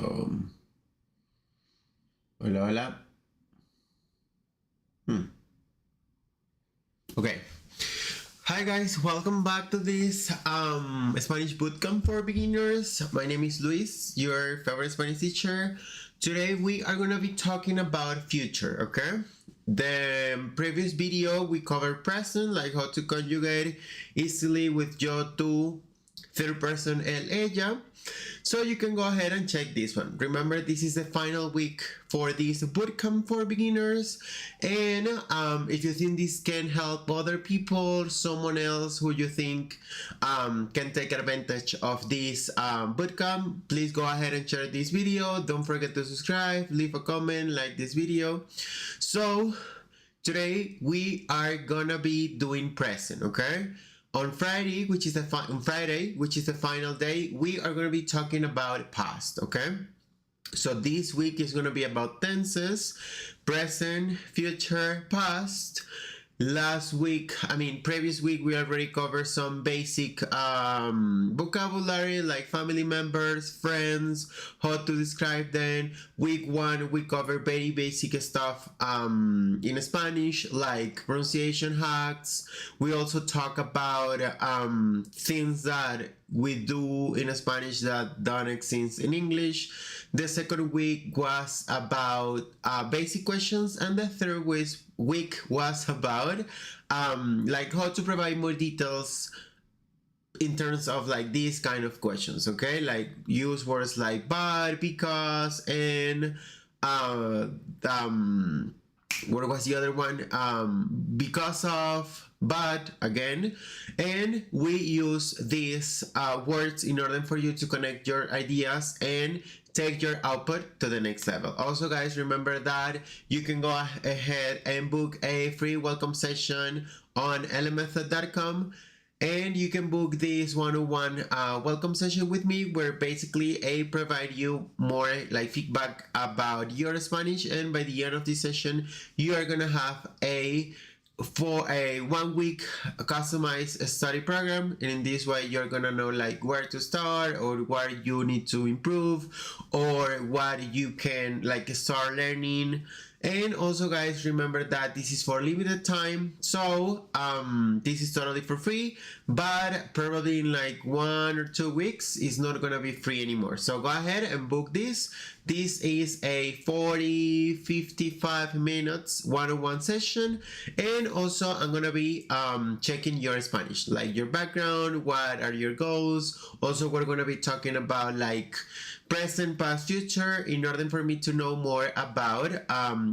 So, hola, hola. Okay. Hi guys, welcome back to this Spanish Bootcamp for beginners. My name is Luis, your favorite Spanish teacher. Today we are gonna be talking about future, okay? The previous video we covered present, like how to conjugate easily with yo, tú, third person el, ella. So you can go ahead and check this one. Remember, this is the final week for this bootcamp for beginners, and if you think this can help other people, someone else who you think can take advantage of this bootcamp, please go ahead and share this video. Don't forget to subscribe, leave a comment, like this video. So today we are gonna be doing present, okay? On Friday, which is the final day, we are going to be talking about past, okay? So this week is going to be about tenses, present, future, past. Previous week, we already covered some basic vocabulary like family members, friends, how to describe them. Week 1, we covered very basic stuff in Spanish, like pronunciation hacks. We also talk about things that we do in Spanish that don't exist in English. The second week was about basic questions, and the third week was about like how to provide more details in terms of like these kind of questions, okay? Like use words like but, because, and what was the other one? Because of, but, again. And we use these words in order for you to connect your ideas and take your output to the next level. Also, guys, remember that you can go ahead and book a free welcome session on lmethod.com, and you can book this one-on-one welcome session with me, where basically I provide you more like feedback about your Spanish, and by the end of this session you are gonna have for a 1 week customized study program, and in this way you're gonna know like where to start, or what you need to improve, or what you can like start learning. And also, guys, remember that this is for limited time, so this is totally for free, but probably in like 1 or 2 weeks it's not gonna be free anymore. So go ahead and book this. This is a 55 minutes one-on-one session, and also I'm gonna be checking your Spanish, like your background, what are your goals. Also, we're gonna be talking about like present, past, future, in order for me to know more about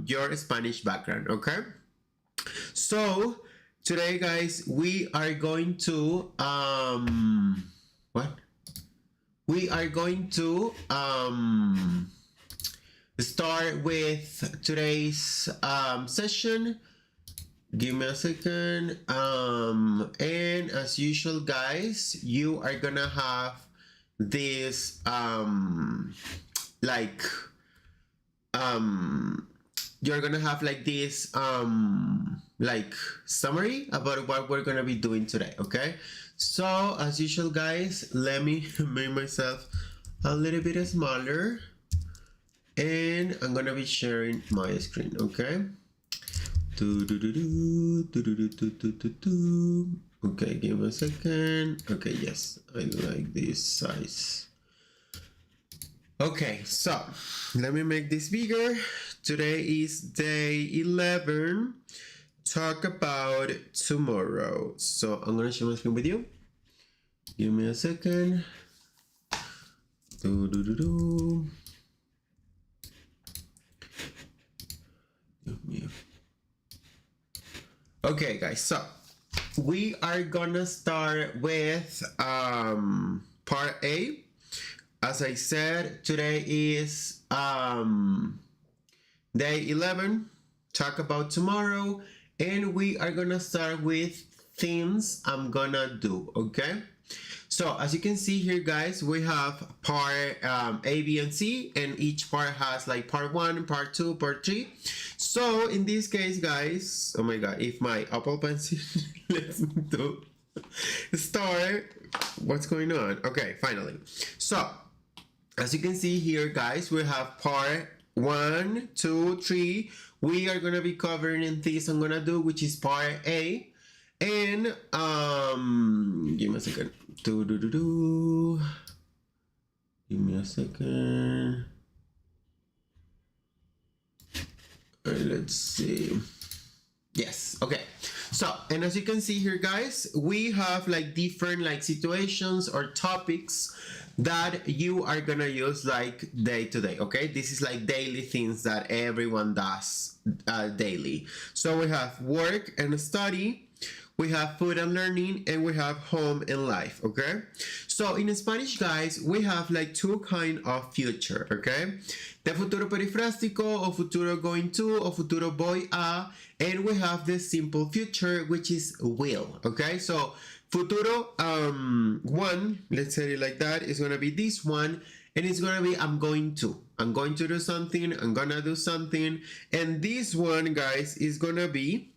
your Spanish background, okay? So today, guys, we are going to start with today's session. Give me a second. And as usual, guys, you are gonna have this you're gonna have like this like summary about what we're gonna be doing today, okay? So as usual, guys, let me make myself a little bit smaller, and I'm gonna be sharing my screen, okay? Okay, give me a second. Okay, yes, I like this size. Okay, so let me make this bigger. Today is day 11. Talk about tomorrow. So I'm gonna share my screen with you. Give me a second. Okay, guys, so we are gonna start with part A. As I said, today is day 11, talk about tomorrow, and we are gonna start with things I'm gonna do, okay? So as you can see here, guys, we have part A, B, and C, and each part has like part 1, part 2, part 3. So in this case, guys, oh my god, if my Apple Pencil lets me do start, what's going on? Okay, finally. So as you can see here, guys, we have part 1, 2, 3. We are gonna be covering in this I'm gonna do, which is part A. And give me a second. Give me a second. All right, let's see. Yes, okay. So, and as you can see here, guys, we have like different like situations or topics that you are gonna use like day to day. Okay, this is like daily things that everyone does daily. So we have work and study, we have food and learning, and we have home and life. Okay, so in Spanish, guys, we have like two kind of future. Okay, the futuro perifrástico o futuro going to o futuro voy a, and we have the simple future, which is will. Okay, so futuro one, let's say it like that, is gonna be this one, and it's gonna be I'm going to do something, I'm gonna do something. And this one, guys, is gonna be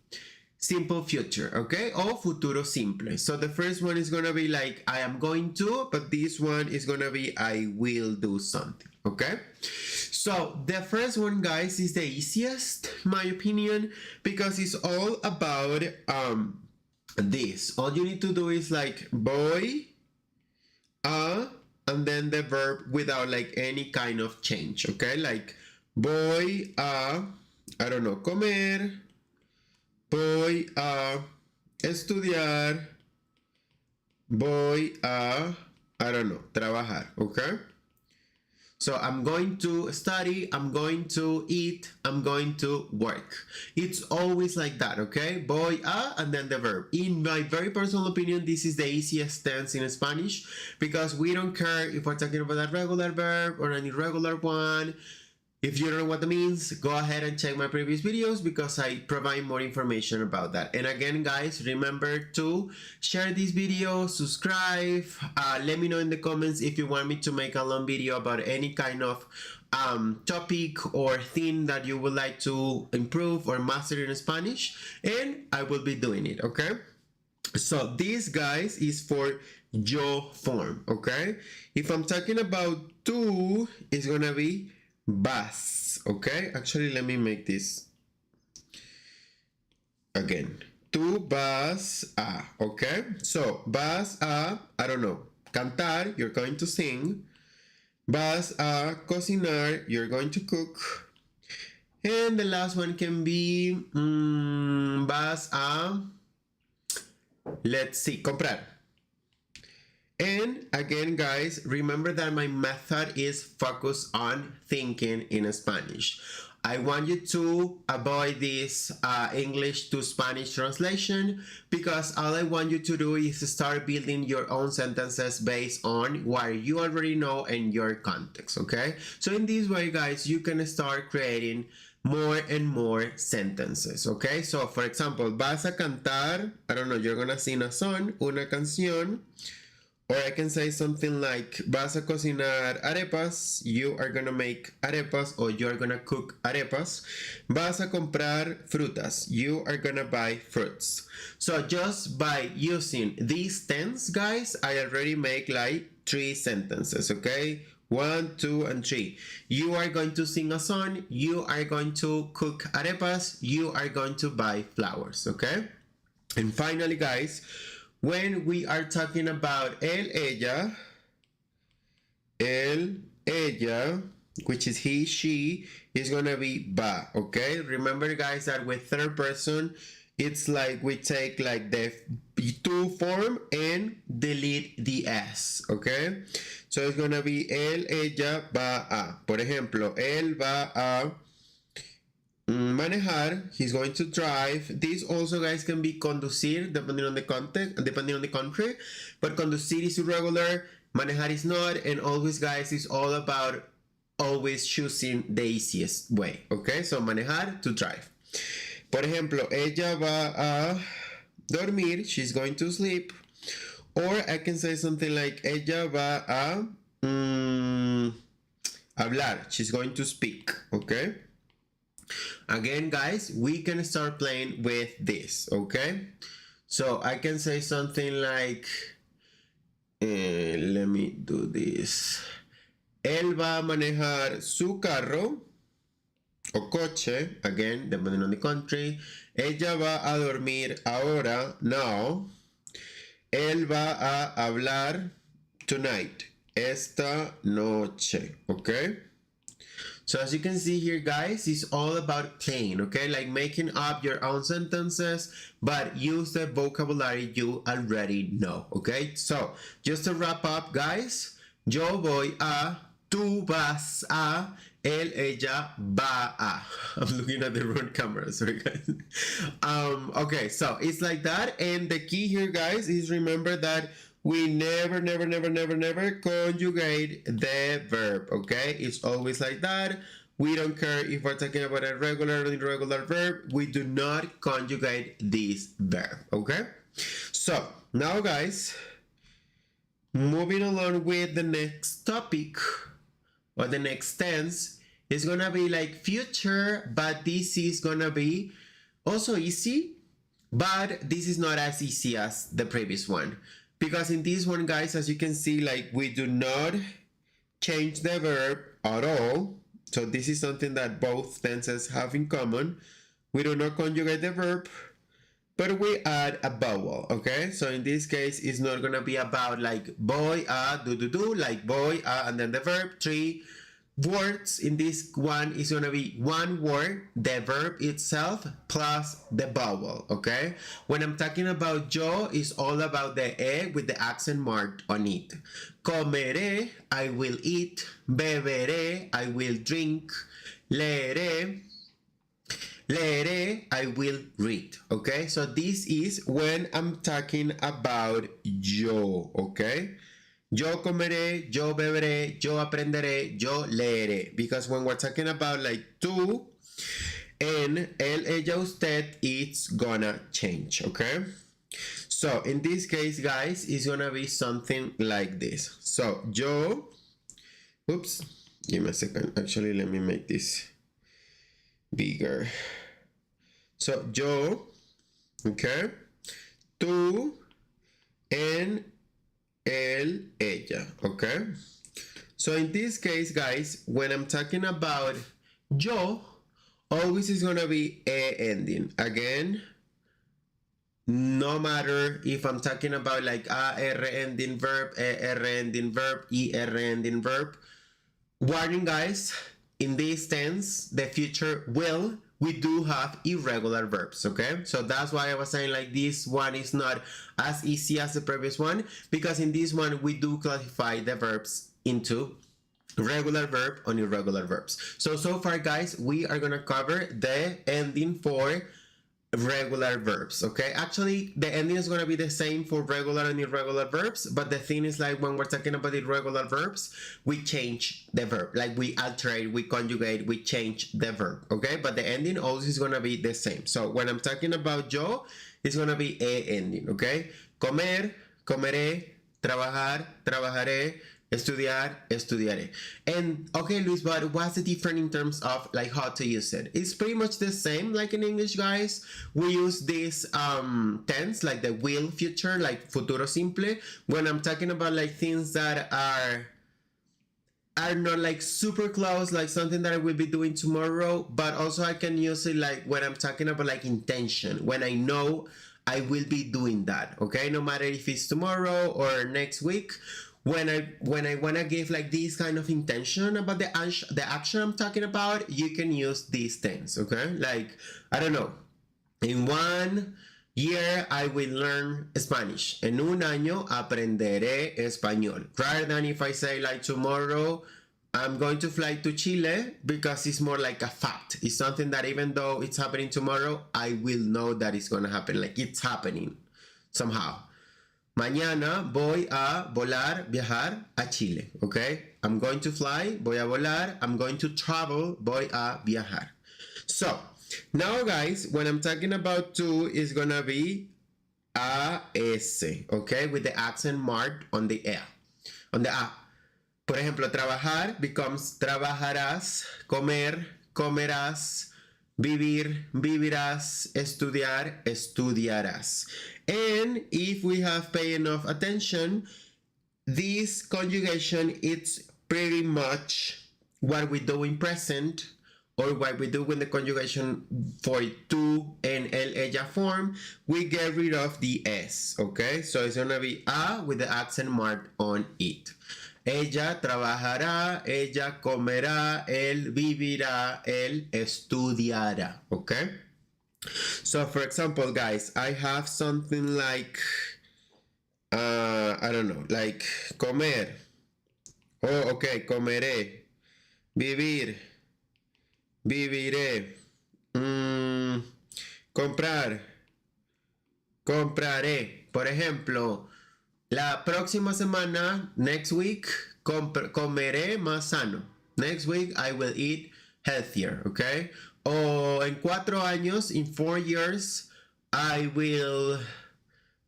simple future, okay, or futuro simple. So the first one is gonna be like I am going to, but this one is gonna be I will do something. Okay, so the first one, guys, is the easiest in my opinion, because it's all about this. All you need to do is like voy a, and then the verb without like any kind of change. Okay, like voy a, I don't know, comer, voy a estudiar, voy a, I don't know, trabajar. Okay, so I'm going to study, I'm going to eat, I'm going to work. It's always like that, okay? Voy a, and then the verb. In my very personal opinion, this is the easiest tense in Spanish, because we don't care if we're talking about a regular verb or an irregular one. If you don't know what that means, go ahead and check my previous videos, because I provide more information about that. And again, guys, remember to share this video, subscribe, let me know in the comments if you want me to make a long video about any kind of topic or thing that you would like to improve or master in Spanish, and I will be doing it, okay? So this, guys, is for yo form, okay? If I'm talking about tú, it's gonna be vas. Okay, actually, let me make this again. Tú vas a. Okay, so vas a, I don't know, cantar, you're going to sing. Vas a cocinar, you're going to cook. And the last one can be vas a, let's see, comprar. And again, guys, remember that my method is focus on thinking in Spanish. I want you to avoid this English to Spanish translation, because all I want you to do is start building your own sentences based on what you already know and your context, okay? So in this way, guys, you can start creating more and more sentences, okay? So for example, vas a cantar, I don't know, you're gonna sing a song, una canción. Or I can say something like, vas a cocinar arepas, you are gonna make arepas, or you are gonna cook arepas. Vas a comprar frutas, you are gonna buy fruits. So just by using these tense, guys, I already make like 3 sentences, okay? 1, 2, and 3. You are going to sing a song, you are going to cook arepas, you are going to buy flowers, okay? And finally, guys, when we are talking about ella, which is he, she, is gonna be va, okay? Remember, guys, that with third person, it's like we take like the to form and delete the s, okay? So it's gonna be ella va a. Por ejemplo, él va a manejar, he's going to drive. This also, guys, can be conducir depending on the context, depending on the country, but conducir is irregular, manejar is not, and always, guys, is all about always choosing the easiest way, okay? So manejar, to drive. Por ejemplo, ella va a dormir, she's going to sleep. Or I can say something like ella va a hablar, she's going to speak, okay? Again, guys, we can start playing with this, okay? So I can say something like, let me do this. Él va a manejar su carro o coche, again, depending on the country. Ella va a dormir ahora, now. Él va a hablar tonight, esta noche, okay? So as you can see here, guys, it's all about playing, okay? Like making up your own sentences, but use the vocabulary you already know, okay? So just to wrap up, guys, yo voy a, tú vas a, él, ella, va a. I'm looking at the wrong camera, sorry guys. Okay, so it's like that, and the key here, guys, is remember that we never conjugate the verb, okay? It's always like that. We don't care if we're talking about a regular or irregular verb. We do not conjugate this verb, okay? So now, guys, moving along with the next topic or the next tense is gonna be like future, but this is gonna be also easy, but this is not as easy as the previous one. Because in this one, guys, as you can see, like we do not change the verb at all. So this is something that both tenses have in common. We do not conjugate the verb, but we add a vowel, okay? So in this case, it's not gonna be about like boy, do, like boy, and then the verb, 3 words. In this one is gonna be one word, the verb itself plus the vowel, okay? When I'm talking about yo, it's all about the e with the accent mark on it. Comeré, I will eat. Beberé, I will drink. Leeré, I will read, okay? So this is when I'm talking about yo, okay? Yo comeré, yo beberé, yo aprenderé, yo leeré. Because when we're talking about like tú and él, ella, usted, it's gonna change, okay? So in this case, guys, it's gonna be something like this. So yo, oops, give me a second. Actually, let me make this bigger. So yo, okay, tú and él, ella, okay? So in this case, guys, when I'm talking about yo, always is gonna be e ending. Again, no matter if I'm talking about like a r ending verb, e r ending verb, e r ending verb. Warning, guys, in this tense, the future will, we do have irregular verbs, okay? So that's why I was saying like this one is not as easy as the previous one, because in this one we do classify the verbs into regular verb and irregular verbs. So far, guys, we are gonna cover the ending for regular verbs, okay? Actually, the ending is going to be the same for regular and irregular verbs, but the thing is like when we're talking about irregular verbs, we change the verb, like we alter, we conjugate, we change the verb, okay? But the ending always is going to be the same. So when I'm talking about yo, it's going to be a ending, okay? Comer, comeré, trabajar, trabajaré, estudiar, estudiaré. And okay, Luis, but what's the difference in terms of like how to use it? It's pretty much the same like in English, guys. We use this tense, like the will future, like futuro simple, when I'm talking about like things that are not like super close, like something that I will be doing tomorrow, but also I can use it like when I'm talking about like intention, when I know I will be doing that, okay? No matter if it's tomorrow or next week. When I want to give like this kind of intention about the action I'm talking about, you can use these things, okay? Like, I don't know, in 1 year I will learn Spanish. En un año aprenderé español. Rather than if I say like tomorrow I'm going to fly to Chile, because it's more like a fact. It's something that even though it's happening tomorrow, I will know that it's going to happen. Like it's happening somehow. Mañana voy a volar, viajar a Chile, okay? I'm going to fly, voy a volar. I'm going to travel, voy a viajar. So, now guys, when I'm talking about to, it's gonna be AS, okay? With the accent marked on the E, on the A. Por ejemplo, trabajar becomes trabajarás, comer, comerás, vivir, vivirás, estudiar, estudiarás. And if we have paid enough attention, this conjugation, it's pretty much what we do in present or what we do with the conjugation for tú and él, ella form. We get rid of the S, okay? So it's gonna be a with the accent mark on it. Ella trabajará, ella comerá, él vivirá, él estudiará, okay? So for example, guys, I have something like, I don't know, like comer. Oh, okay, comeré. Vivir. Viviré. Comprar. Compraré. Por ejemplo, la próxima semana, next week, comeré más sano. Next week, I will eat healthier, okay? O en 4 años, in 4 years, I will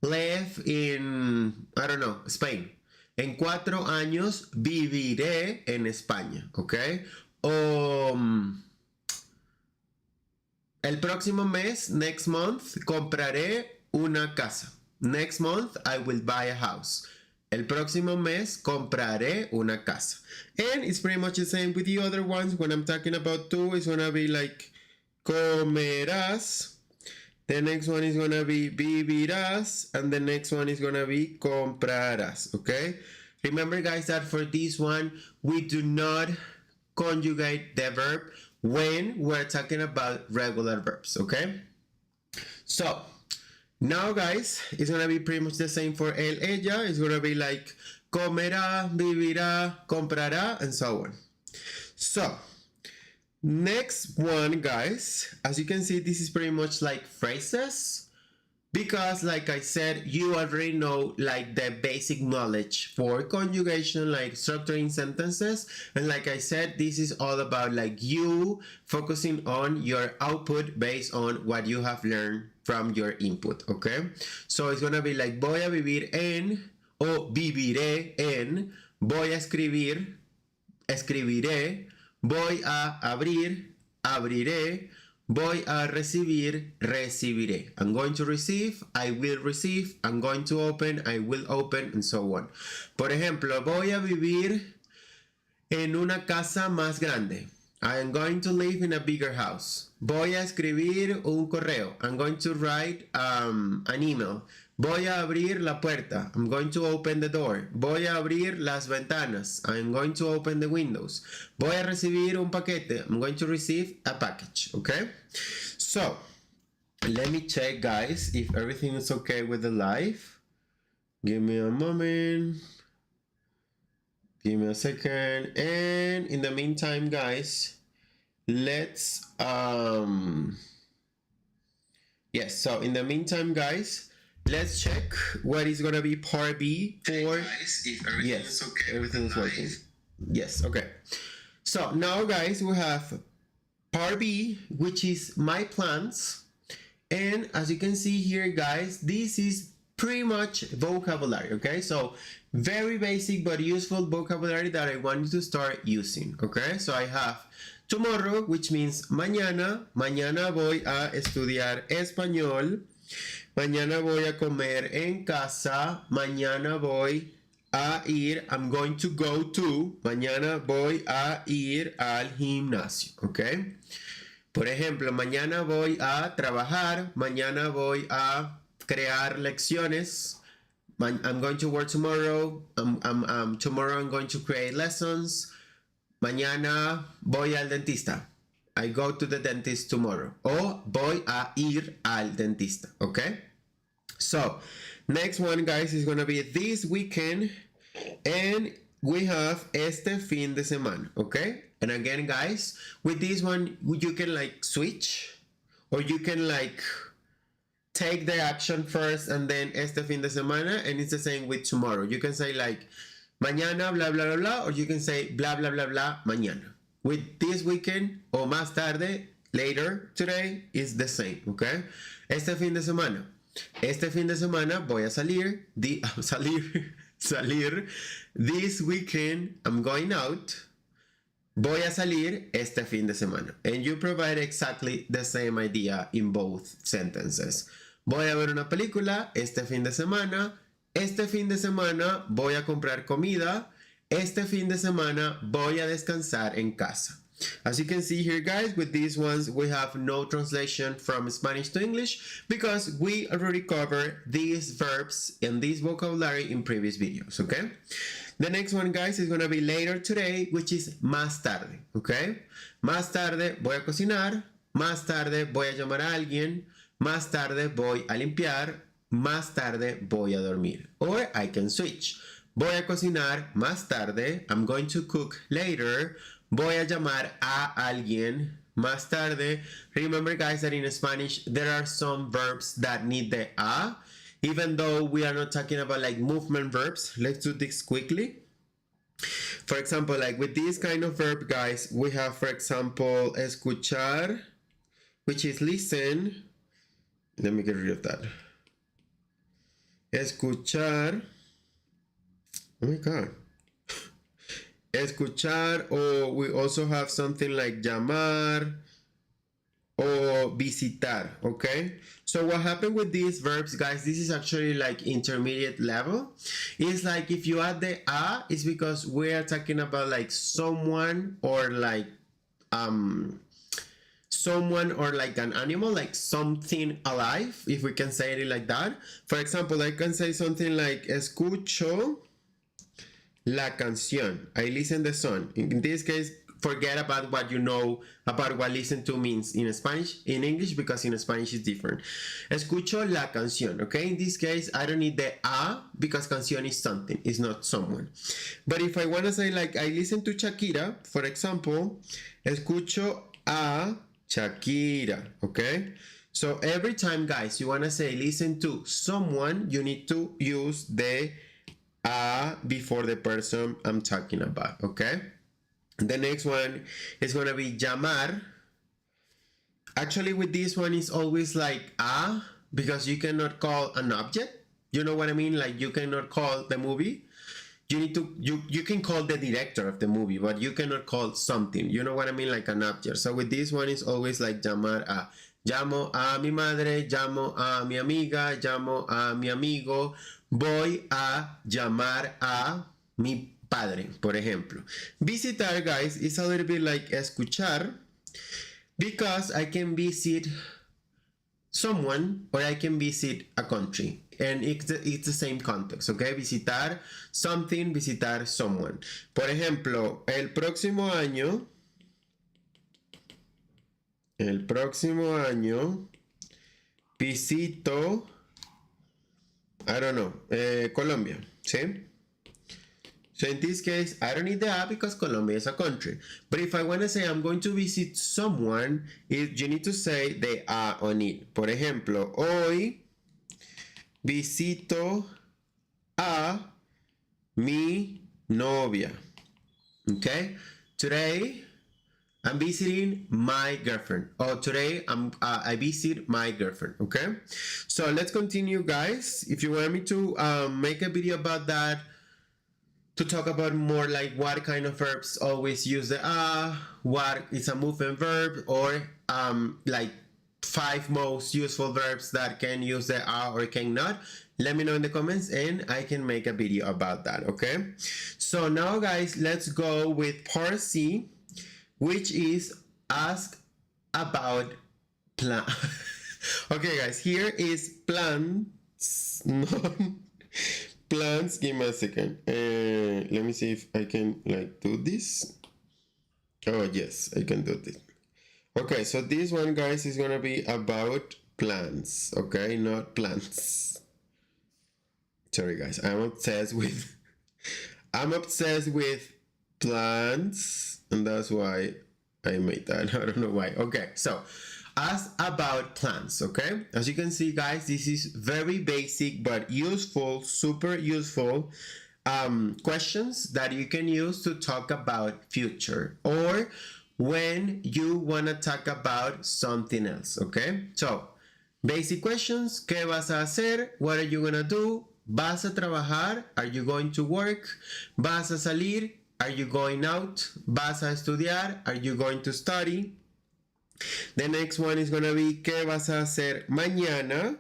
live in, I don't know, Spain. En 4 años viviré en España, ¿ok? O el próximo mes, next month, compraré una casa. Next month, I will buy a house. El próximo mes, compraré una casa. And it's pretty much the same with the other ones. When I'm talking about tú, it's gonna be like comerás. The next one is gonna be vivirás, and the next one is gonna be comprarás, okay? Remember, guys, that for this one, we do not conjugate the verb when we're talking about regular verbs, okay? So, now, guys, it's gonna be pretty much the same for él, ella. It's gonna be like comerá, vivirá, comprará, and so on. So, next one, guys, as you can see, this is pretty much like phrases because, like I said, you already know like the basic knowledge for conjugation, like structuring sentences. And like I said, this is all about like you focusing on your output based on what you have learned from your input, okay? So it's gonna be like voy a vivir en o viviré en, voy a escribir, escribiré, voy a abrir, abriré. Voy a recibir, recibiré. I'm going to receive, I will receive. I'm going to open, I will open, and so on. Por ejemplo, voy a vivir en una casa más grande. I am going to live in a bigger house. Voy a escribir un correo. I'm going to write an email. Voy a abrir la puerta. I'm going to open the door. Voy a abrir las ventanas. I'm going to open the windows. Voy a recibir un paquete. I'm going to receive a package. Okay? So, let me check, guys, if everything is okay with the live. Give me a moment. Give me a second. And in the meantime, guys, let's yes, so in the meantime, guys, let's check what is gonna be part B for guys, if everything yes, is okay. Everything is working. Yes, okay. So now, guys, we have part B, which is my plans. And as you can see here, guys, this is pretty much vocabulary, okay? So very basic but useful vocabulary that I want you to start using, okay? So I have tomorrow, which means mañana. Mañana voy a estudiar español. Mañana voy a comer en casa. Mañana voy a ir. I'm going to go to. Mañana voy a ir al gimnasio, okay? Por ejemplo, mañana voy a trabajar. Mañana voy a crear lecciones. I'm going to work tomorrow. Tomorrow I'm going to create lessons. Mañana voy al dentista. I go to the dentist tomorrow. O voy a ir al dentista. Okay? So, next one, guys, is going to be this weekend. And we have este fin de semana. Okay? And again, guys, with this one, you can like switch. Or you can like take the action first and then este fin de semana, and it's the same with tomorrow. You can say like mañana bla bla bla bla, or you can say bla bla bla bla mañana. With this weekend o más tarde, later today is the same, okay? Este fin de semana. Este fin de semana voy a salir, salir. This weekend I'm going out. Voy a salir este fin de semana. And you provide exactly the same idea in both sentences. Voy a ver una película este fin de semana. Este fin de semana voy a comprar comida. Este fin de semana voy a descansar en casa. As you can see here, guys, with these ones, we have no translation from Spanish to English because we already covered these verbs and this vocabulary in previous videos, okay? The next one, guys, is gonna be later today, which is más tarde, okay? Más tarde voy a cocinar, más tarde voy a llamar a alguien, más tarde voy a limpiar, más tarde voy a dormir. Or I can switch. Voy a cocinar más tarde, I'm going to cook later. Voy a llamar a alguien más tarde. Remember, guys, that in Spanish there are some verbs that need the a, even though we are not talking about like movement verbs. Let's do this quickly. For example, like with this kind of verb, guys, we have, for example, escuchar, which is listen. Let me get rid of that. Escuchar. Oh my God. Escuchar, or we also have something like llamar or visitar, okay? So what happened with these verbs, guys, this is actually like intermediate level. It's like if you add the a, it's because we are talking about like someone or like someone or like an animal, like something alive, if we can say it like that. For example, I can say something like escucho la canción. I listen the song. In this case, forget about what you know about what listen to means in Spanish, in English, because in Spanish it's different. Escucho la canción, okay? In this case, I don't need the a because canción is something, it's not someone. But if I want to say like I listen to Shakira, for example, escucho a Shakira, okay? So every time, guys, you want to say listen to someone, you need to use the a before the person I'm talking about, okay? The next one is going to be llamar. Actually, with this one, it's always like a because you cannot call an object. You know what I mean? Like you cannot call the movie. You need to, you can call the director of the movie, but you cannot call something. You know what I mean? Like an object. So with this one, it's always like llamar a. Llamo a mi madre, llamo a mi amiga, llamo a mi amigo. Voy a llamar a mi padre, por ejemplo. Visitar, guys, is a little bit like escuchar because I can visit someone or I can visit a country. And it's the same context, okay? Visitar something, visitar someone. Por ejemplo, el próximo año visito, I don't know, Colombia, ¿sí? So in this case, I don't need the a because Colombia is a country. But if I want to say I'm going to visit someone, you need to say the a on it. Por ejemplo, hoy visito a mi novia. Okay? Today, I'm visiting my girlfriend. Oh, today I visit my girlfriend. Okay, so let's continue, guys. If you want me to make a video about that, to talk about more like what kind of verbs always use the a, what is a movement verb, or like 5 most useful verbs that can use the a or cannot, let me know in the comments and I can make a video about that. Okay, so now, guys, let's go with part C, which is ask about plan. Okay, guys, here is plants. Plants. Give me a second. Let me see if I can like do this. Oh yes, I can do this. Okay, so this one, guys, is gonna be about plants. Okay, not plants. Sorry, guys, I'm obsessed with plants. And that's why I made that. I don't know why. Okay, so ask about plants, okay? As you can see, guys, this is very basic but useful, super useful questions that you can use to talk about future or when you want to talk about something else, okay? So, basic questions. ¿Qué vas a hacer? What are you gonna do? ¿Vas a trabajar? Are you going to work? ¿Vas a salir? Are you going out? ¿Vas a estudiar? Are you going to study? The next one is going to be ¿qué vas a hacer mañana?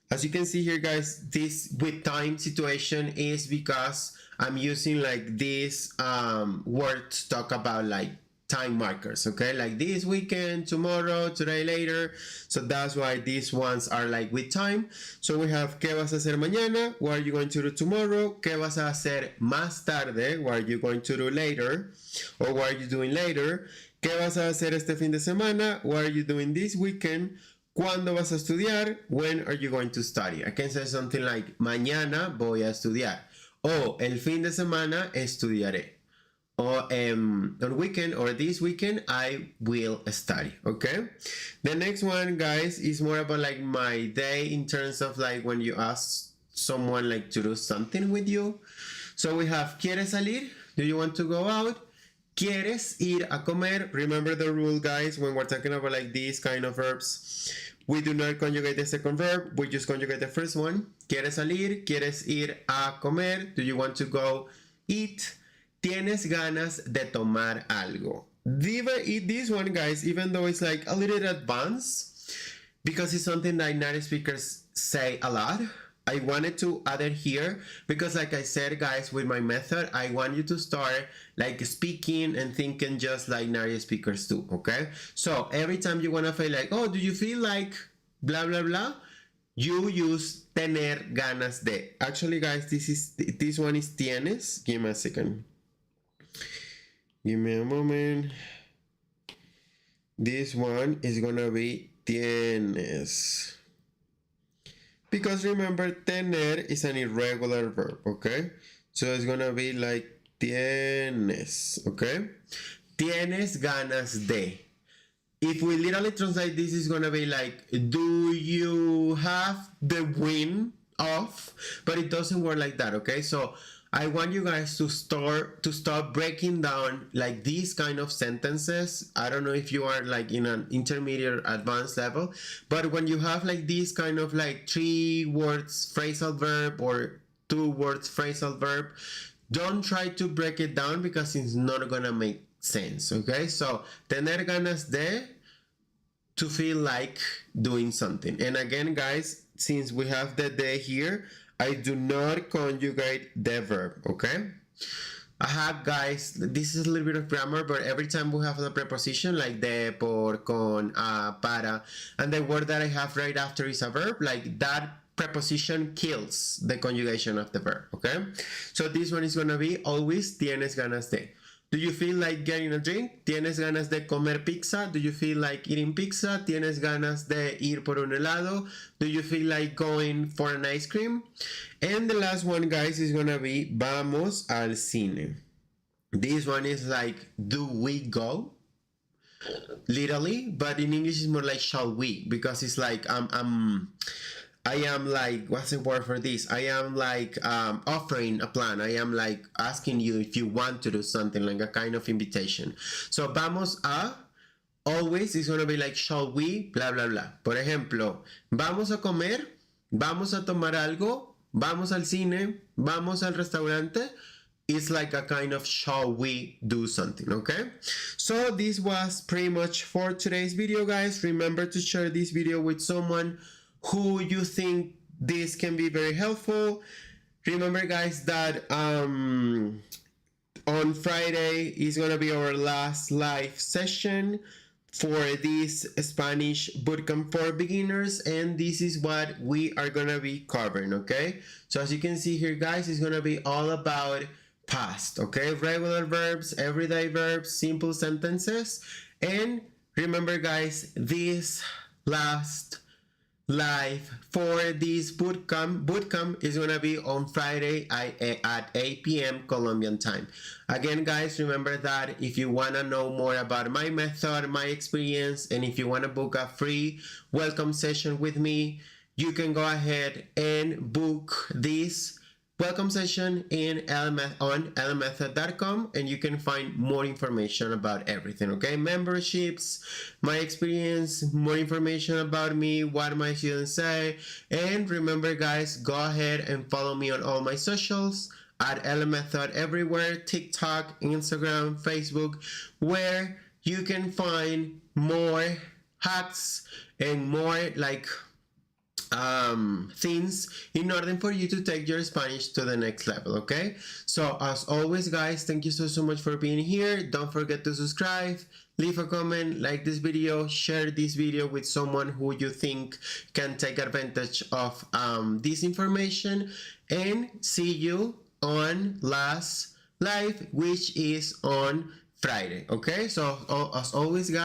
As you can see here, guys, this with time situation is because I'm using like this word to talk about like time markers, okay, like this weekend, tomorrow, today, later. So that's why these ones are like with time. So we have ¿qué vas a hacer mañana? What are you going to do tomorrow? ¿Qué vas a hacer más tarde? What are you going to do later? Or what are you doing later? ¿Qué vas a hacer este fin de semana? What are you doing this weekend? ¿Cuándo vas a estudiar? When are you going to study? I can say something like mañana voy a estudiar. O el fin de semana estudiaré. Or on weekend or this weekend I will study. Okay, the next one, guys, is more about like my day in terms of like when you ask someone like to do something with you. So we have ¿quieres salir? Do you want to go out? ¿Quieres ir a comer? Remember the rule, guys, when we're talking about like these kind of verbs, we do not conjugate the second verb, we just conjugate the first one. ¿Quieres salir? ¿Quieres ir a comer? Do you want to go eat? ¿Tienes ganas de tomar algo? This one, guys, even though it's like a little advanced, because it's something that native speakers say a lot, I wanted to add it here because, like I said, guys, with my method, I want you to start like speaking and thinking just like native speakers do, okay? So every time you want to feel like, oh, do you feel like blah, blah, blah? You use tener ganas de. Actually, guys, this one is tienes. Give me a second. Give me a moment. This one is gonna be tienes. Because remember, tener is an irregular verb, okay? So it's gonna be like tienes, okay? Tienes ganas de. If we literally translate this, is gonna be like, do you have the wind of? But it doesn't work like that, okay? So I want you guys to start breaking down like these kind of sentences. I don't know if you are like in an intermediate advanced level, but when you have like these kind of like 3 words phrasal verb or 2 words phrasal verb, don't try to break it down because it's not gonna make sense, okay? So tener ganas de, to feel like doing something. And again, guys, since we have the de here, I do not conjugate the verb, okay? Guys, this is a little bit of grammar, but every time we have a preposition like de, por, con, para, and the word that I have right after is a verb, like that preposition kills the conjugation of the verb, okay? So this one is gonna be always tienes ganas de. Do you feel like getting a drink? ¿Tienes ganas de comer pizza? Do you feel like eating pizza? ¿Tienes ganas de ir por un helado? Do you feel like going for an ice cream? And the last one, guys, is gonna be vamos al cine. This one is like, do we go? Literally, but in English it's more like shall we, because it's like I am like, what's the word for this? I am like offering a plan. I am like asking you if you want to do something, like a kind of invitation. So vamos a always is going to be like shall we, blah, blah, blah. Por ejemplo, vamos a comer, vamos a tomar algo, vamos al cine, vamos al restaurante. It's like a kind of shall we do something, okay? So this was pretty much for today's video, guys. Remember to share this video with someone who you think this can be very helpful. Remember, guys, that on Friday is gonna be our last live session for this Spanish bootcamp for beginners, and this is what we are gonna be covering, okay? So as you can see here, guys, it's gonna be all about past, okay? Regular verbs, everyday verbs, simple sentences. And remember, guys, this last live for this bootcamp is gonna be on Friday at 8 p.m. Colombian time. Again, guys, remember that if you want to know more about my method, my experience, and if you want to book a free welcome session with me, you can go ahead and book this welcome session on lmethod.com, and you can find more information about everything, okay? Memberships, my experience, more information about me, what my students say. And remember, guys, go ahead and follow me on all my socials at lmethod everywhere: TikTok, Instagram, Facebook, where you can find more hacks and more like things in order for you to take your Spanish to the next level. Okay, so as always guys, thank you so much for being here. Don't forget to subscribe, leave a comment, like this video, share this video with someone who you think can take advantage of this information, and see you on last live, which is on Friday. Okay, so as always guys,